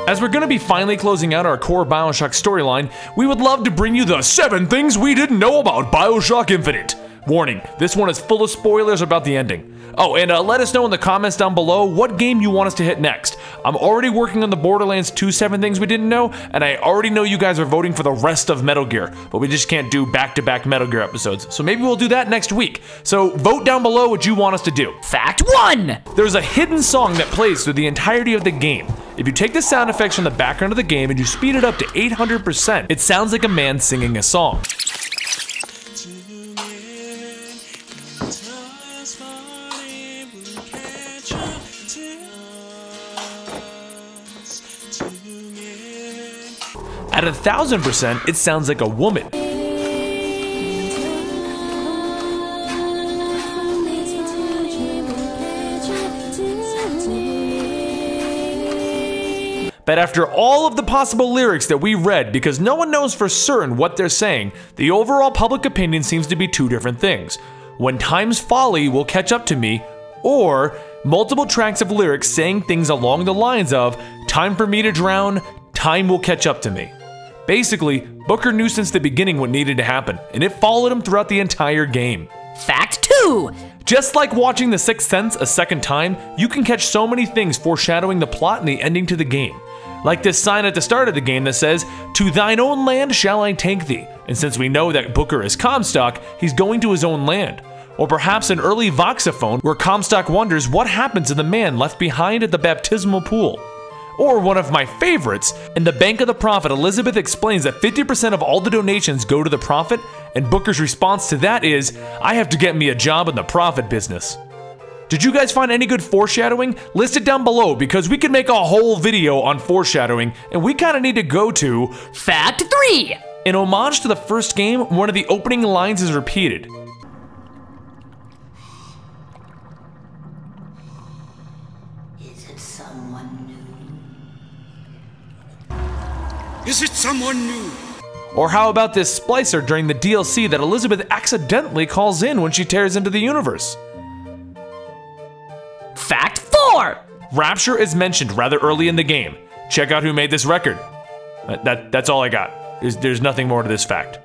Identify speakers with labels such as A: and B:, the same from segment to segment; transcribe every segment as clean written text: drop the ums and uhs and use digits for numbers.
A: As we're going to be finally closing out our core Bioshock storyline, we would love to bring you the 7 things we didn't know about Bioshock Infinite. Warning, this one is full of spoilers about the ending. Oh, and let us know in the comments down below what game you want us to hit next. I'm already working on the Borderlands 2 7 things we didn't know, and I already know you guys are voting for the rest of Metal Gear, but we just can't do back-to-back Metal Gear episodes, so maybe we'll do that next week. So vote down below what you want us to do.
B: Fact 1!
A: There's a hidden song that plays through the entirety of the game. If you take the sound effects from the background of the game and you speed it up to 800%, it sounds like a man singing a song. At 1000%, it sounds like a woman. But after all of the possible lyrics that we read, because no one knows for certain what they're saying, the overall public opinion seems to be 2 different things. When time's folly will catch up to me, or multiple tracks of lyrics saying things along the lines of, time for me to drown, time will catch up to me. Basically, Booker knew since the beginning what needed to happen, and it followed him throughout the entire game.
B: Fact 2!
A: Just like watching The Sixth Sense a second time, you can catch so many things foreshadowing the plot and the ending to the game. Like this sign at the start of the game that says, "To thine own land shall I take thee," and since we know that Booker is Comstock, he's going to his own land. Or perhaps an early voxophone where Comstock wonders what happened to the man left behind at the baptismal pool. Or one of my favorites, in the Bank of the Prophet, Elizabeth explains that 50% of all the donations go to the Prophet, and Booker's response to that is, "I have to get me a job in the Prophet business." Did you guys find any good foreshadowing? List it down below because we could make a whole video on foreshadowing, and we kind of need to go to
B: Fact 3!
A: In homage to the first game, one of the opening lines is repeated.
C: Is it someone new?
D: Is it someone new?
A: Or how about this splicer during the DLC that Elizabeth accidentally calls in when she tears into the universe?
B: Fact 4!
A: Rapture is mentioned rather early in the game. Check out who made this record. That's all I got. There's nothing more to this fact.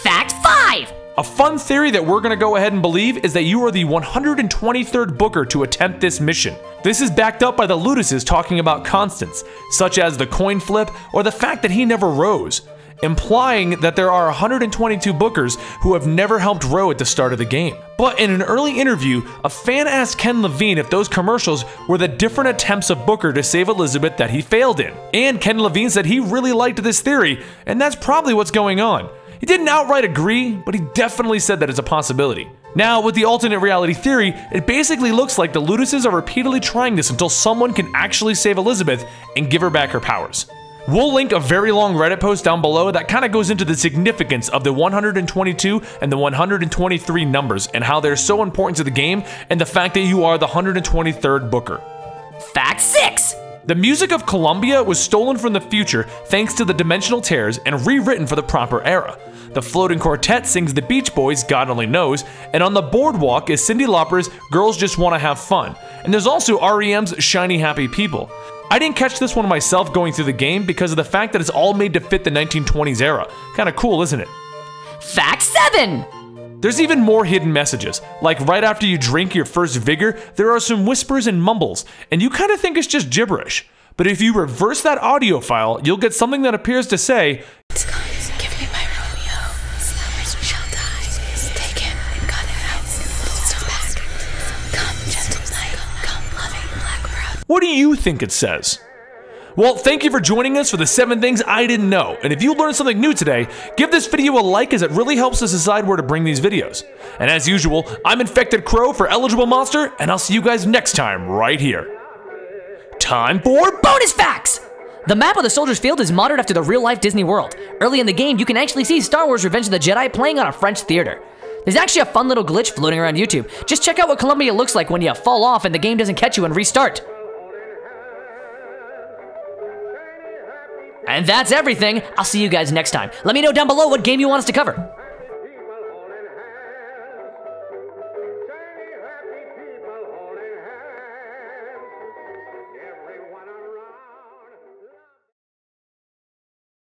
B: Fact 5!
A: A fun theory that we're gonna go ahead and believe is that you are the 123rd Booker to attempt this mission. This is backed up by the Ludises talking about constants, such as the coin flip or the fact that he never rose, implying that there are 122 Bookers who have never helped row at the start of the game. But in an early interview, a fan asked Ken Levine if those commercials were the different attempts of Booker to save Elizabeth that he failed in. And Ken Levine said he really liked this theory, and that's probably what's going on. He didn't outright agree, but he definitely said that it's a possibility. Now, with the alternate reality theory, it basically looks like the Ludises are repeatedly trying this until someone can actually save Elizabeth and give her back her powers. We'll link a very long Reddit post down below that kind of goes into the significance of the 122 and the 123 numbers and how they're so important to the game and the fact that you are the 123rd Booker.
B: Fact 6!
A: The music of Columbia was stolen from the future thanks to the dimensional tears and rewritten for the proper era. The floating quartet sings the Beach Boys' God Only Knows, and on the boardwalk is Cyndi Lauper's Girls Just Wanna Have Fun, and there's also REM's Shiny Happy People. I didn't catch this one myself going through the game because of the fact that it's all made to fit the 1920s era. Kinda cool, isn't it?
B: Fact 7!
A: There's even more hidden messages, like right after you drink your first Vigor, there are some whispers and mumbles, and you kinda think it's just gibberish. But if you reverse that audio file, you'll get something that appears to say,
C: Give me my Romeo. Slumbers shall die. Take him and cut him out. Hold back. Come, gentle night. Come, loving black proud.
A: what do you think it says? Well, thank you for joining us for the 7 things I didn't know, and if you learned something new today, give this video a like as it really helps us decide where to bring these videos. And as usual, I'm Infected Crow for Eligible Monster, and I'll see you guys next time right here. Time for
B: Bonus facts! The map of the Soldier's Field is modeled after the real-life Disney World. Early in the game, you can actually see Star Wars Revenge of the Jedi playing on a French theater. There's actually a fun little glitch floating around YouTube. Just check out what Columbia looks like when you fall off and the game doesn't catch you and restart. And that's everything. I'll see you guys next time. Let me know down below what game you want us to cover.